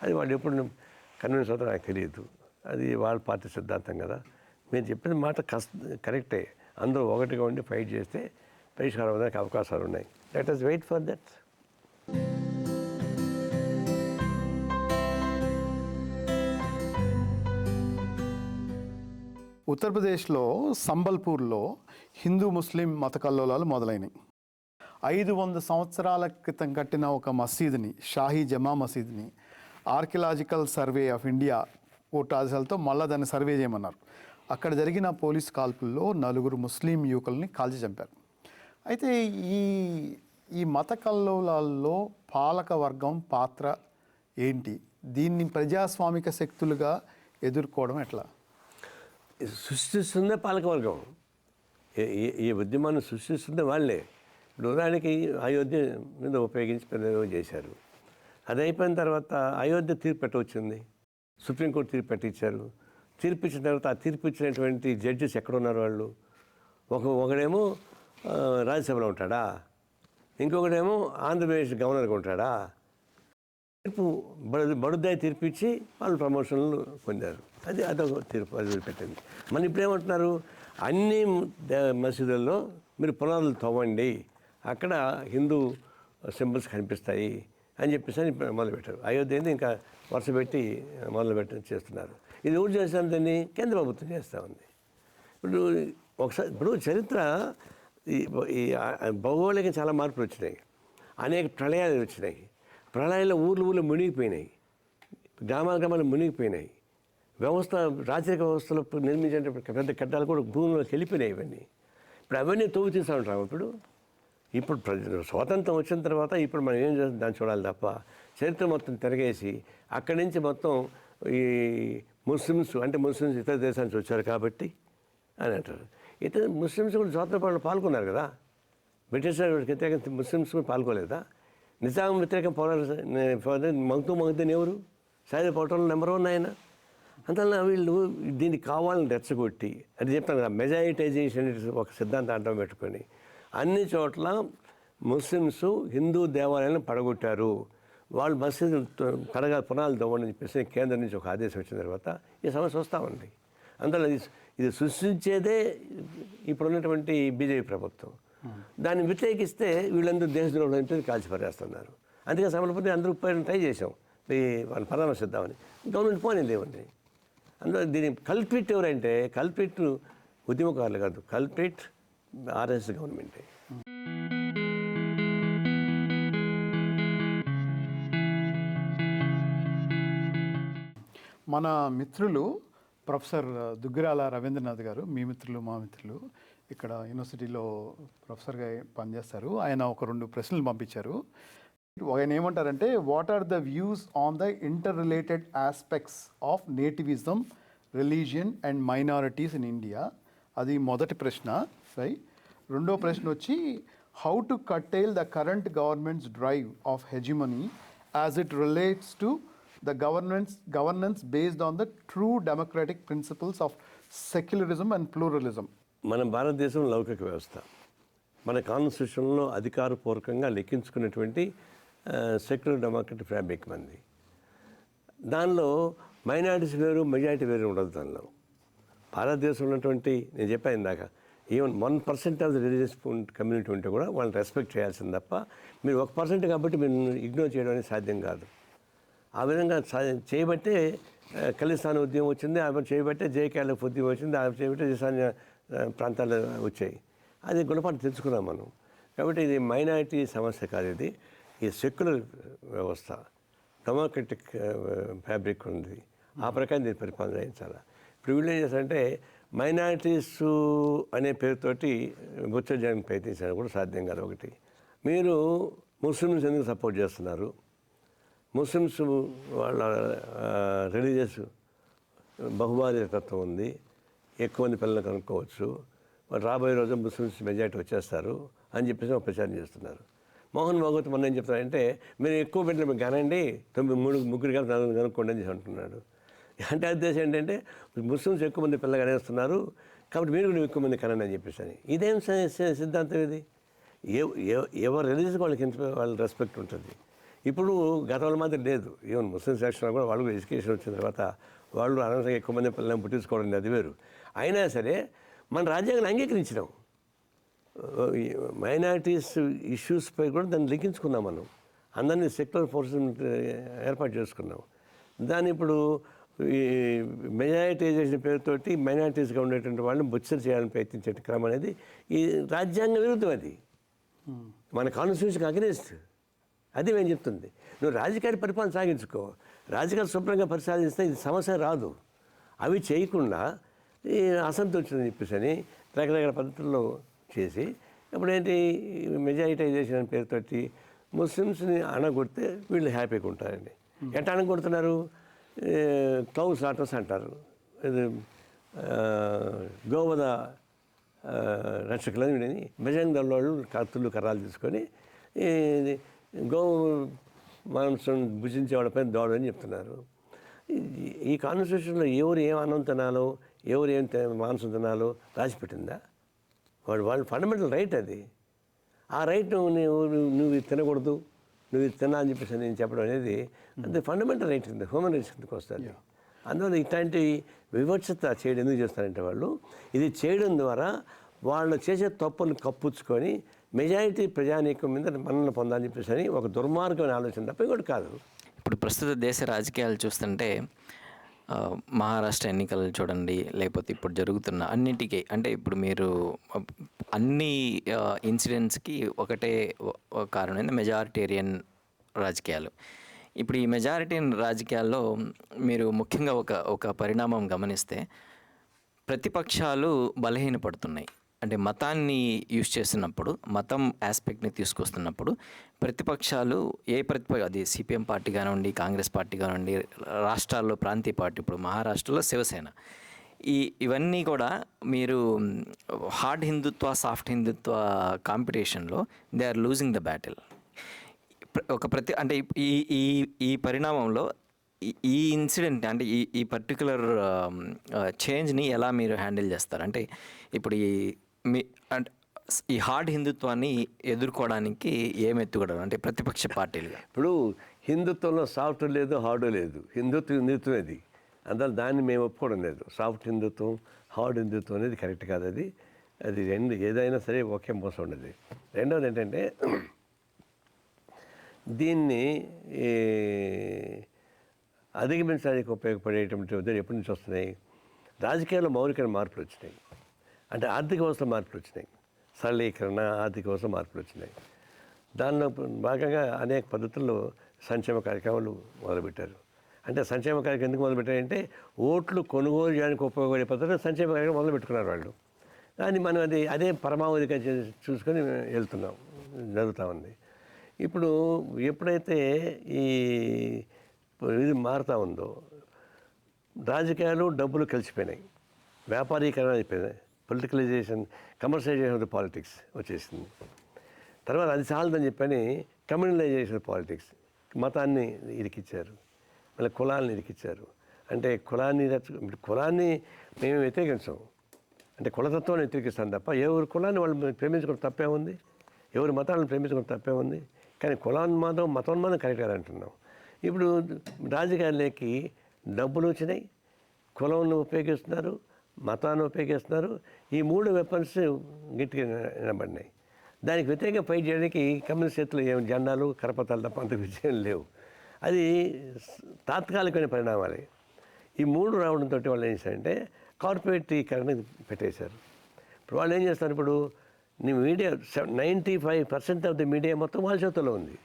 అది వాళ్ళు ఎప్పుడు కన్విన్స్ అవుతారో నాకు తెలియదు. అది వాళ్ళ పార్టీ సిద్ధాంతం కదా. మీరు చెప్పిన మాట కరెక్టే. అందరూ ఒకటిగా ఉండి ఫైట్ చేస్తే పరిష్కారం అవ్వడానికి అవకాశాలు ఉన్నాయి. Let us wait for that. ఉత్తరప్రదేశ్లో సంబల్పూర్లో హిందూ ముస్లిం మత కల్లోలాలు మొదలైనవి. 500 సంవత్సరాల క్రితం కట్టిన ఒక మసీదుని, షాహీ జమా మసీదుని ఆర్కియలాజికల్ సర్వే ఆఫ్ ఇండియా కోటాజాలతో మళ్ళా దాన్ని సర్వే చేయమన్నారు. అక్కడ జరిగిన పోలీస్ కాల్పుల్లో 4 ముస్లిం యువకుల్ని కాల్చి చంపారు. అయితే ఈ మత కల్లోలాల్లో పాలక వర్గం పాత్ర ఏంటి? దీన్ని ప్రజాస్వామిక శక్తులుగా ఎదుర్కోవడం ఎట్లా? సృష్టిస్తుందే పాలకవర్గం. ఈ ఉద్యమాన్ని సృష్టిస్తుందే వాళ్ళే. ఉదాహరణకి అయోధ్య మీద ఉపయోగించి పెద్ద చేశారు. అది అయిపోయిన తర్వాత అయోధ్య తీర్పు పెట్టవచ్చింది. సుప్రీంకోర్టు తీర్పు పెట్టించారు. తీర్పు ఇచ్చిన తర్వాత ఆ తీర్పు ఇచ్చినటువంటి జడ్జెస్ ఎక్కడున్నారు? వాళ్ళు ఒకడేమో రాజ్యసభలో ఉంటాడా, ఇంకొకడేమో ఆంధ్రప్రదేశ్ గవర్నర్గా ఉంటాడా. తీర్పు బడుద్దాయి తీర్పు ఇచ్చి వాళ్ళు ప్రమోషన్లు పొందారు. అదొక తీర్పు, అది పెట్టింది. మన ఇప్పుడు ఏమంటున్నారు, అన్ని మసీదుల్లో మీరు పునాదులు తవ్వండి, అక్కడ హిందూ సింబల్స్ కనిపిస్తాయి అని చెప్పేసి మొదలుపెట్టారు. అయోధ్య ఏంది ఇంకా వరుస పెట్టి మొదలుపెట్టి చేస్తున్నారు. ఇది ఎవరు చేస్తాను? దాన్ని కేంద్ర ప్రభుత్వం చేస్తూ ఉంది. ఇప్పుడు చరిత్ర ఈ భౌగోళిక చాలా మార్పులు వచ్చినాయి, అనేక ప్రళయాలు వచ్చినాయి. ప్రళయాల్లో ఊర్లు మునిగిపోయినాయి, గ్రామాలు మునిగిపోయినాయి. రాజరిక వ్యవస్థలో నిర్మించే పెద్ద కట్టాలు కూడా భూమిలోకి వెళ్ళిపోయినాయి. ఇవన్నీ ఇప్పుడు అవన్నీ తవ్వు తీస్తూ ఉంటాము. ఇప్పుడు స్వాతంత్రం వచ్చిన తర్వాత ఇప్పుడు మనం ఏం చేస్తాం దాన్ని చూడాలి తప్ప చరిత్ర మొత్తం తిరగేసి అక్కడి నుంచి మొత్తం ఈ ముస్లిమ్స్ ఇతర దేశాల నుంచి వచ్చారు కాబట్టి అని అంటారు. ఇతర ముస్లిమ్స్ కూడా స్వాతంత్ర పోరాటంలో పాల్గొన్నారు కదా. బ్రిటిష్ వ్యతిరేకంగా ముస్లిమ్స్ కూడా పాల్గొలేదా? నిజాం వ్యతిరేకం పోరాటం మగ్దుద్దీన్ ఎవరు? సాయుధ పోరాటంలో నెంబర్ 1 ఆయన. అందువల్ల వీళ్ళు దీన్ని కావాలని రెచ్చగొట్టి, అది చెప్తాను కదా, మెజారిటైజేషన్ ఒక సిద్ధాంతం అడ్డం పెట్టుకొని అన్ని చోట్ల ముస్లిమ్స్ హిందూ దేవాలయాలను పడగొట్టారు. వాళ్ళు మసీదు పునాలు తవ్వండి అని చెప్పేసి కేంద్రం నుంచి ఒక ఆదేశం వచ్చిన తర్వాత ఈ సమస్య వస్తూ ఉంది. అందువల్ల ఇది సృష్టించేదే ఇప్పుడున్నటువంటి బీజేపీ ప్రభుత్వం. దాన్ని వ్యతిరేకిస్తే వీళ్ళందరూ దేశద్రోహులు అంటే కాల్చి పడేస్తున్నారు. అందుకే సమలపతి అందరూ ట్రై చేసాం వాళ్ళు పరామర్శిద్దామని, గవర్నమెంట్ పోనింది ఏముంది. అందులో దీని కల్ప్రిట్ ఎవరంటే కల్ప్రిట్ ఉద్యమకారులు కాదు, కల్ప్రిట్ ఆర్ఎస్ గవర్నమెంటే. మన మిత్రులు ప్రొఫెసర్ దుగ్గిరాల రవీంద్రనాథ్ గారు, మీ మిత్రులు మా మిత్రులు, ఇక్కడ యూనివర్సిటీలో ప్రొఫెసర్గా పనిచేస్తారు. ఆయన ఒక 2 ప్రశ్నలు పంపించారు. ఆయన ఏమంటారంటే, what are the views on the inter related aspects of nativism, religion and minorities in India? అది మొదటి ప్రశ్న. రైట్. రెండో ప్రశ్న వచ్చి, how to curtail the current government's drive of hegemony as it relates to the governance based on the true democratic principles of secularism and pluralism. మన భారతదేశం లౌకిక వ్యవస్థ. మన కాన్స్టిట్యూషన్లో అధికారపూర్వకంగా లెక్కించుకున్నటువంటి సెక్యులర్ డెమోక్రటిక్ ఫ్యాబ్రిక్ మంది. దానిలో మైనారిటీస్ వేరు, మెజారిటీ వేరు ఉండదు. దానిలో భారతదేశంలో ఉన్నటువంటి, నేను చెప్పాను ఇందాక, even 1% of the religious community ఉంటే కూడా వాళ్ళని రెస్పెక్ట్ చేయాల్సింది తప్ప, మీరు 1% కాబట్టి మీరు ఇగ్నోర్ చేయడం అనేది సాధ్యం కాదు. ఆ విధంగా చేయబట్టే ఖలిస్తాన్ ఉద్యమం వచ్చింది, ఆమె చేయబట్టే జేకేఎల్ఎఫ్ ఉద్యమం వచ్చింది, ఆమె చేయబట్టే ఈశాన్య ప్రాంతాలు వచ్చాయి. అది గుణపాఠం తెలుసుకున్నాం మనం. కాబట్టి ఇది మైనారిటీ సమస్య కాదు, ఇది ఈ సెక్యులర్ వ్యవస్థ, డెమోక్రటిక్ ఫ్యాబ్రిక్ ఉంది. ఆ ప్రకారం దీన్ని పరిపాలన చేయించాలి. ఇప్పుడు వీళ్ళు ఏం చేస్తారంటే, మైనారిటీస్ అనే పేరుతోటి బొచ్చ జగన్ ప్రయత్నించడం కూడా సాధ్యం కాదు. ఒకటి, మీరు ముస్లిమ్స్ ఎందుకు సపోర్ట్ చేస్తున్నారు? ముస్లిమ్స్ వాళ్ళ రిలీజియస్ బహుభార్య తత్వం ఉంది, ఎక్కువ మంది పిల్లలు కనుక్కోవచ్చు, రాబోయే రోజు ముస్లిమ్స్ మెజారిటీ వచ్చేస్తారు అని చెప్పేసి ఒక ప్రచారం చేస్తున్నారు. మోహన్ భాగవత్ మొన్న ఏం చెప్తారంటే, మీరు ఎక్కువ బిడ్డలు మీకు కనండి, 3 కానీ 4 కనుక్కోండి అని అంటున్నాడు. అంటే ఉద్దేశం ఏంటంటే, ముస్లిమ్స్ ఎక్కువ మంది పిల్లలు కనేస్తున్నారు కాబట్టి మీరు కూడా ఎక్కువ మంది కనండి అని చెప్పేసి అని. ఇదేం సిద్ధాంతం ఇది? ఎవరు రిలీజియస్ వాళ్ళకి రెస్పెక్ట్ ఉంటుంది. ఇప్పుడు గతంలో మాత్రం లేదు. ఈవెన్ ముస్లిం సెక్షన్లో కూడా వాళ్ళు ఎడ్యుకేషన్ వచ్చిన తర్వాత వాళ్ళు అనవసరంగా ఎక్కువ మంది పిల్లలను పుట్టించుకోవడం అది వేరు. అయినా సరే మన రాజ్యాంగాన్ని అంగీకరించినాం. మైనారిటీస్ ఇష్యూస్పై కూడా దాన్ని లిఖించుకున్నాం మనం. అందరినీ సెక్యులర్ ఫోర్సెస్ ఏర్పాటు చేసుకున్నాం. దాన్ని ఇప్పుడు ఈ మెజారిటైజేషన్ పేరుతోటి మైనారిటీస్గా ఉండేటువంటి వాళ్ళని బొచ్చలు చేయాలని ప్రయత్నించే క్రమం అనేది ఈ రాజ్యాంగ విరుద్ధం. అది మన కాన్స్టిట్యూషన్కి అగెనిస్ట్. అది మేము చెప్తుంది. నువ్వు రాజకీయ పరిపాలన సాగించుకో, రాజకీయాలు శుభ్రంగా పరిశీలిస్తే ఇది సమస్య రాదు. అవి చేయకుండా ఈ అసంతృప్తిని చెప్పేసి అని రకరకాల పద్ధతుల్లో చేసి ఇప్పుడు ఏంటి మెజారిటైజేషన్ అనే పేరుతోటి ముస్లిమ్స్ని అణగొడితే వీళ్ళు హ్యాపీగా ఉంటారండి. ఎట్లా అణగొడుతున్నారు? క్లౌ స్లాటర్స్ అంటారు, ఇది గోవధ రక్షకులని వీడని బజరంగ దళ వాళ్ళు కత్తులు కర్రాలు తీసుకొని గోవు మాంసం భుజించే వాళ్ళపైన దాడు అని చెప్తున్నారు. ఈ కాన్స్టిట్యూషన్లో ఎవరు ఏం అన్నం తినాలో, ఎవరు ఏం మాంసం తినాలో రాసిపెట్టిందా? వాళ్ళ ఫండమెంటల్ రైట్ అది. ఆ రైట్ నువ్వు ఇది తినకూడదు, నువ్వు ఇది తినా అని చెప్పేసి నేను చెప్పడం అనేది అది ఫండమెంటల్ రైట్ కింద, హ్యూమన్ రైట్స్ కిందకి వస్తుంది. అందువల్ల ఇట్లాంటి వివక్షత చేయడం ఎందుకు చేస్తారంటే, వాళ్ళు ఇది చేయడం ద్వారా వాళ్ళు చేసే తప్పులను కప్పుచ్చుకొని మెజారిటీ ప్రజానీకం మీద మన్నన పొందాలని చెప్పేసి అని ఒక దుర్మార్గమైన ఆలోచన తప్ప ఇంకోటి కాదు. ఇప్పుడు ప్రస్తుత దేశ రాజకీయాలు చూస్తుంటే మహారాష్ట్ర ఎన్నికలు చూడండి, లేకపోతే ఇప్పుడు జరుగుతున్న అన్నిటికీ, అంటే ఇప్పుడు మీరు అన్ని ఇన్సిడెంట్స్కి ఒకటే కారణం, మెజారిటేరియన్ రాజకీయాలు. ఇప్పుడు ఈ మెజారిటేరియన్ రాజకీయాల్లో మీరు ముఖ్యంగా ఒక పరిణామం గమనిస్తే, ప్రతిపక్షాలు బలహీనపడుతున్నాయి. అంటే మతాన్ని యూజ్ చేస్తున్నప్పుడు, మతం ఆస్పెక్ట్ని తీసుకొస్తున్నప్పుడు ప్రతిపక్షాలు అది సిపిఎం పార్టీ కానివ్వండి, కాంగ్రెస్ పార్టీ కానివ్వండి, రాష్ట్రాల్లో ప్రాంతీయ పార్టీ, ఇప్పుడు మహారాష్ట్రలో శివసేన, ఇవన్నీ కూడా మీరు హార్డ్ హిందుత్వ, సాఫ్ట్ హిందుత్వ కాంపిటీషన్లో they are losing the battle. అంటే ఈ పరిణామంలో ఈ ఇన్సిడెంట్, అంటే ఈ పర్టికులర్ చేంజ్ని ఎలా మీరు హ్యాండిల్ చేస్తారు? అంటే ఇప్పుడు అంటే ఈ హార్డ్ హిందుత్వాన్ని ఎదుర్కోవడానికి ఏం ఎత్తుగడరు అంటే ప్రతిపక్ష పార్టీలుగా? ఇప్పుడు హిందుత్వంలో సాఫ్ట్ లేదు, హార్డ్ లేదు. హిందుత్వం అది. అందువల్ల దాన్ని మేము ఒప్పుకోవడం లేదు. సాఫ్ట్ హిందుత్వం, హార్డ్ హిందుత్వం అనేది కరెక్ట్ కాదు. అది రెండు ఏదైనా సరే ఒకే మోసం ఉండదు. రెండవది ఏంటంటే, దీన్ని అధిగమించడానికి ఉపయోగపడేటువంటి ఉద్యోగం ఎప్పటి నుంచి వస్తున్నాయి? రాజకీయాల్లో మౌలికమైన మార్పులు వచ్చినాయి. అంటే ఆర్థిక వ్యవస్థ మార్పులు వచ్చినాయి, సరళీకరణ, ఆర్థిక వ్యవస్థ మార్పులు వచ్చినాయి. దానిలో భాగంగా అనేక పద్ధతుల్లో సంక్షేమ కార్యక్రమాలు మొదలుపెట్టారు. అంటే సంక్షేమ కార్యక్రమం ఎందుకు మొదలుపెట్టారంటే ఓట్లు కొనుగోలు చేయడానికి ఉపయోగపడే పద్ధతిలో సంక్షేమ కార్యక్రమం మొదలు పెట్టుకున్నారు వాళ్ళు. కానీ మనం అదే పరమావధిగా చూసుకొని వెళ్తున్నాం, జరుగుతూ ఉంది. ఇప్పుడు ఎప్పుడైతే ఇది మారుతూ ఉందో, రాజకీయాలు డబ్బులు కలిసిపోయినాయి, వ్యాపారీకరణ అయిపోయినాయి, politicalisation, commercialisation of the politics వచ్చేసింది. తర్వాత అది చాలదని చెప్పని కమ్యూనలైజేషన్ ఆఫ్ పాలిటిక్స్, మతాన్ని ఇరికిచ్చారు, మళ్ళీ కులాలను ఇరికిచ్చారు. అంటే కులాన్ని మేము వ్యతిరేకించాం, అంటే కులతత్వాన్ని వ్యతిరేకిస్తాం తప్ప ఎవరి కులాన్ని వాళ్ళు ప్రేమించుకోవడం తప్పే ఉంది, ఎవరి మతాలను ప్రేమించుకోవడం తప్పే ఉంది. కానీ మతోన్మాదం కరెక్ట్ కాదు అంటున్నాం. ఇప్పుడు రాజకీయాల్లోకి డబ్బులు వచ్చినాయి, కులంను ఉపయోగిస్తున్నారు, మతాన్ని ఉపయోగిస్తున్నారు. ఈ 3 వెపన్స్ గట్టిగా నిలబడినాయి. దానికి వ్యతిరేకంగా ఫైట్ చేయడానికి కమ్యూనిస్ట్ చేతులు ఏం జెండాలు కరపతాలు తప్ప అంత విజయం లేవు. అది తాత్కాలికమైన పరిణామాలు. ఈ 3 రావడంతో వాళ్ళు ఏం చేశారంటే కార్పొరేటీకరణ పెట్టేశారు. ఇప్పుడు వాళ్ళు ఏం చేస్తారు, ఇప్పుడు నీ మీడియా 95% ఆఫ్ ది మీడియా మొత్తం వాళ్ళ చేతుల్లో ఉంది.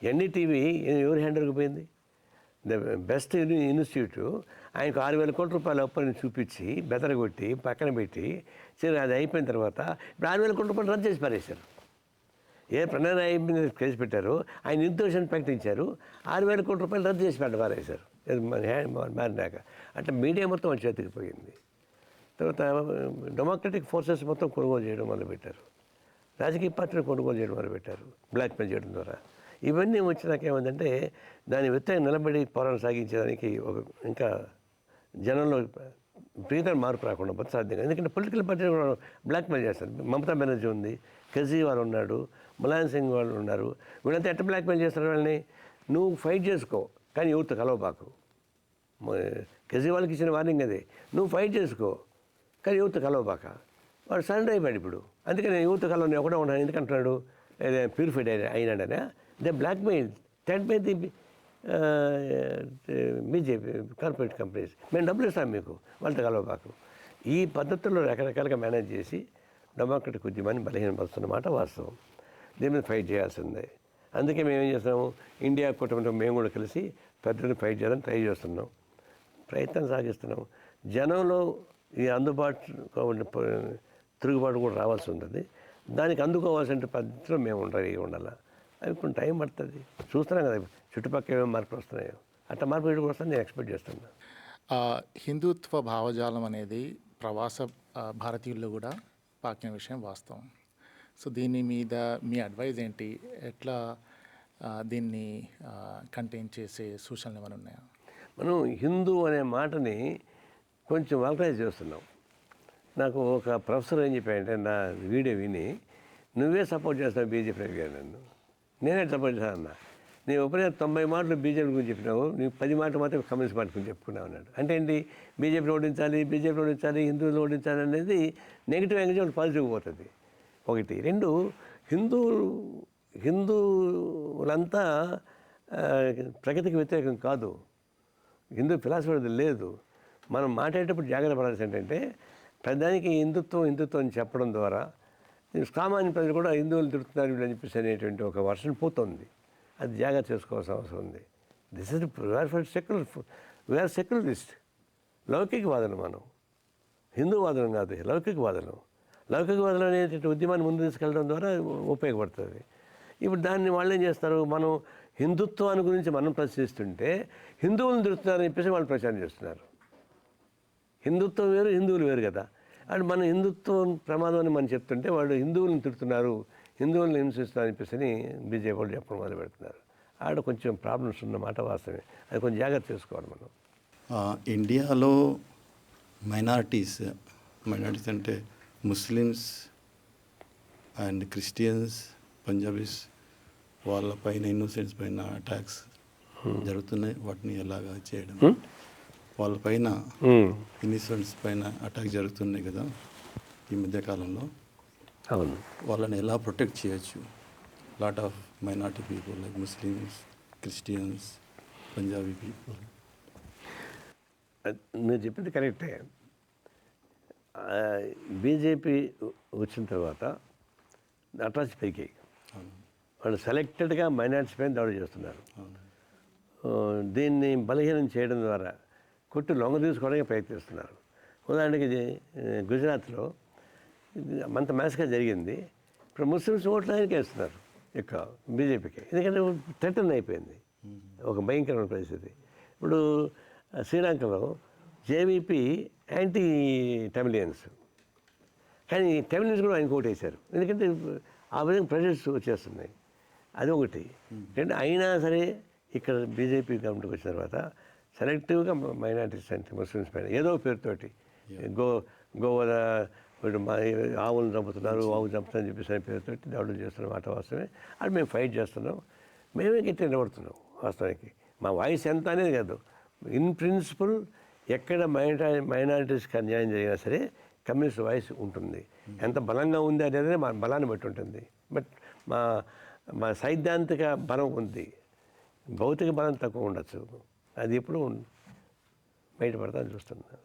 ఎన్డీటీవీ ఎవరి హ్యాండర్కి పోయింది? ద బెస్ట్ ఇన్స్టిట్యూట్ ఆయనకు 6,000 కోట్ల రూపాయల అప్పుని చూపించి బెదరగొట్టి పక్కన పెట్టి సరే అది అయిపోయిన తర్వాత ఇప్పుడు 6,000 కోట్ల రూపాయలు రద్దు చేసి పారేశారు. ఏ ప్రణాళిక మీద కేసు పెట్టారో ఆయన నిర్దోషాన్ని ప్రకటించారు, 6,000 కోట్ల రూపాయలు రద్దు చేసి పారేశారు మారినాక. అంటే మీడియా మొత్తం వాళ్ళ చేతికి పోయింది. తర్వాత డెమోక్రటిక్ ఫోర్సెస్ మొత్తం కొనుగోలు చేయడం మొదలుపెట్టారు, రాజకీయ పార్టీలు కొనుగోలు చేయడం మొదలుపెట్టారు బ్లాక్మెయిల్ చేయడం ద్వారా. ఇవన్నీ వచ్చినాక ఏమైందంటే దాని వ్యతిరేకంగా నిలబడి పోరాటం సాగించడానికి ఇంకా జనంలో విపరీతమైన మార్పు రాకుండా పోతే సాధ్యం. ఎందుకంటే పొలిటికల్ పార్టీలు కూడా బ్లాక్మెయిల్ చేస్తారు. మమతా బెనర్జీ ఉంది, కేజ్రీవాల్ ఉన్నాడు, ములాయం సింగ్ వాళ్ళు ఉన్నారు. వీళ్ళంతా ఎట్లా బ్లాక్మెయిల్ చేస్తారు వాళ్ళని? నువ్వు ఫైట్ చేసుకో కానీ యూత్ కలవబాకు. కేజ్రీవాల్కి ఇచ్చిన వార్నింగ్ అదే, నువ్వు ఫైట్ చేసుకో కానీ యూత్ కలవబాక. వాడు సరెండర్ అయిపోయాడు ఇప్పుడు. అందుకని యూత్ కలవని ఒకటే ఉన్నాను ఎందుకంటున్నాడు, ప్యూరిఫైడ్ అయినాడనే. They blackmail that by the BJP corporate companies. మేము డబ్బులు ఇస్తాం మీకు, వాళ్ళతో కలవబాకు. ఈ పద్ధతుల్లో రకరకాలుగా మేనేజ్ చేసి డెమోక్రటిక్ ఉద్యమాన్ని బలహీనపరుస్తున్నమాట వాస్తవం. దీని మీద ఫైట్ చేయాల్సిందే. అందుకే మేము ఏం చేస్తున్నాము, ఇండియా కుటుంబంతో మేము కూడా కలిసి పెద్దని ఫైట్ చేయాలని ట్రై చేస్తున్నాం, ప్రయత్నం సాగిస్తున్నాం. జనంలో ఈ తిరుగుబాటు కూడా రావాల్సి ఉంటుంది. దానికి అందుకోవాల్సిన పద్ధతిలో మేము ఉండాలి. అవి కొన్ని టైం పడుతుంది. చూస్తున్నాం కదా చుట్టుపక్కల ఏమేమి మార్పులు వస్తున్నాయో, అట్లా మార్పు ఇటు వస్తుంది నేను ఎక్స్పెక్ట్ చేస్తున్నాను. హిందుత్వ భావజాలం అనేది ప్రవాస భారతీయుల్లో కూడా పాకిన విషయం వాస్తవం. సో దీని మీద మీ అడ్వైజ్ ఏంటి? ఎట్లా దీన్ని కంటైన్ చేసే సూచనలు ఏమైనా ఉన్నాయా? మనం హిందూ అనే మాటని కొంచెం వల్కరైజ్ చేస్తున్నాం. నాకు ఒక ప్రొఫెసర్ ఏం చెప్పాడంటే, నా వీడియో విని నువ్వే సపోర్ట్ చేస్తావు బీజేపీ అడిగాను నన్ను. నేనే సపోర్ట్ చేస్తాను అన్న. నీ ఉపయోగం 90 మాటలు బీజేపీ గురించి చెప్పినావు, నీకు 10 మాటలు మాత్రం కమ్యూనిస్ట్ పార్టీ గురించి చెప్పుకున్నావు అన్నాడు. అంటే ఏంటి, బీజేపీని ఓడించాలి, హిందువులు ఓడించాలి అనేది నెగిటివ్ యాంగిల్ పాజిటివ్ పోతుంది. 1. 2, హిందువులంతా ప్రగతికి వ్యతిరేకం కాదు, హిందూ ఫిలాసఫీ లేదు. మనం మాట్లాడేటప్పుడు జాగ్రత్త పడాల్సి ఏంటంటే, ప్రధానికి హిందుత్వం అని చెప్పడం ద్వారా సామాన్య ప్రజలు కూడా హిందువులు తిరుగుతున్నారు అని చెప్పేసి అనేటువంటి ఒక వర్షన్ పోతుంది. అది జాగ్రత్త చేసుకోవాల్సిన అవసరం ఉంది. దిస్ ఇస్ వీఆర్ సెక్యులరిస్ట్, లౌకికవాదనం. మనం హిందూవాదనం కాదు, లౌకికవాదనం అనేటువంటి ఉద్యమాన్ని ముందు తీసుకెళ్ళడం ద్వారా ఉపయోగపడుతుంది. ఇప్పుడు దాన్ని వాళ్ళు ఏం చేస్తారు, మనం హిందుత్వాన్ని గురించి మనం ప్రశ్నిస్తుంటే హిందువులను తిరుగుతున్నారని చెప్పేసి వాళ్ళు ప్రచారం చేస్తున్నారు. హిందుత్వం వేరు, హిందువులు వేరు కదా. అండ్ మన హిందుత్వం ప్రమాదం అని మనం చెప్తుంటే వాళ్ళు హిందువులను తిడుతున్నారు, హిందువులను హింసిస్తున్నారు అని చెప్పేసి బీజేపీ వాళ్ళు చెప్పడం మొదలు పెడుతున్నారు. ఆడ కొంచెం ప్రాబ్లమ్స్ ఉన్నమాట వాస్తవమే. అది కొంచెం జాగ్రత్త చేసుకోవాలి మనం. ఇండియాలో మైనారిటీస్ అంటే ముస్లిమ్స్ అండ్ క్రిస్టియన్స్, పంజాబీస్ వాళ్ళపైన ఇన్నోసెంట్స్ పైన అటాక్స్ జరుగుతున్నాయి. వాటిని ఎలాగా చేయడం, వాళ్ళపైన ఇన్నోసెంట్స్ పైన అటాక్ జరుగుతున్నాయి కదా ఈ మధ్యకాలంలో. అవును, వాళ్ళని ఎలా ప్రొటెక్ట్ చేయొచ్చు? Lot of minority people like Muslims, Christians, Punjabi people. మీరు చెప్పింది కరెక్టే. బీజేపీ వచ్చిన తర్వాత అట్రాసిటీ పైకి వాళ్ళు సెలెక్టెడ్గా మైనారిటీస్ పైన దాడి చేస్తున్నారు. దీన్ని బలహీనం చేయడం ద్వారా కొట్టి లొంగ తీసుకోవడానికి ప్రయత్నిస్తున్నారు. ఉదాహరణకి గుజరాత్లో అంత మ్యాస్గా జరిగింది. ఇప్పుడు ముస్లిమ్స్ ఓట్లు ఆయనకి వేస్తున్నారు ఎక్కువ బీజేపీకి, ఎందుకంటే థ్రెటన్ అయిపోయింది, ఒక భయంకరమైన పరిస్థితి. ఇప్పుడు శ్రీలంకలో జేవీపీ యాంటీ టమిలియన్స్, కానీ టమిలియన్స్ కూడా ఆయనకు ఓటేశారు, ఎందుకంటే ఆ విధంగా ప్రెషర్స్ వచ్చేస్తున్నాయి. అది ఒకటి. రెండు, అయినా సరే ఇక్కడ బీజేపీ గవర్నమెంట్కి వచ్చిన తర్వాత సెలెక్టివ్గా మైనారిటీస్ అంటే ముస్లిమ్స్ పైన ఏదో పేరుతోటి గోవద ఆవులను చంపుతున్నారు, ఆవులు చంపుతారని చెప్పేసి అనే పేరుతోటి దాడులు చేస్తున్న మాట వాస్తవమే. అది మేము ఫైట్ చేస్తున్నాం, మేమే గట్టి నిలబడుతున్నాం. వాస్తవానికి మా వాయిస్ ఎంత అనేది కాదు, ఇన్ ప్రిన్సిపల్ ఎక్కడ మైనారిటీస్కి అన్యాయం జరిగినా సరే కమ్యూనిస్ట్ వాయిస్ ఉంటుంది. ఎంత బలంగా ఉంది అనేది మా బలాన్ని బట్టి ఉంటుంది. బట్ మా సైద్ధాంతిక బలం ఉంది, భౌతిక బలం తక్కువ ఉండొచ్చు, అది ఎప్పుడు బయటపడతాను చూస్తున్నాను.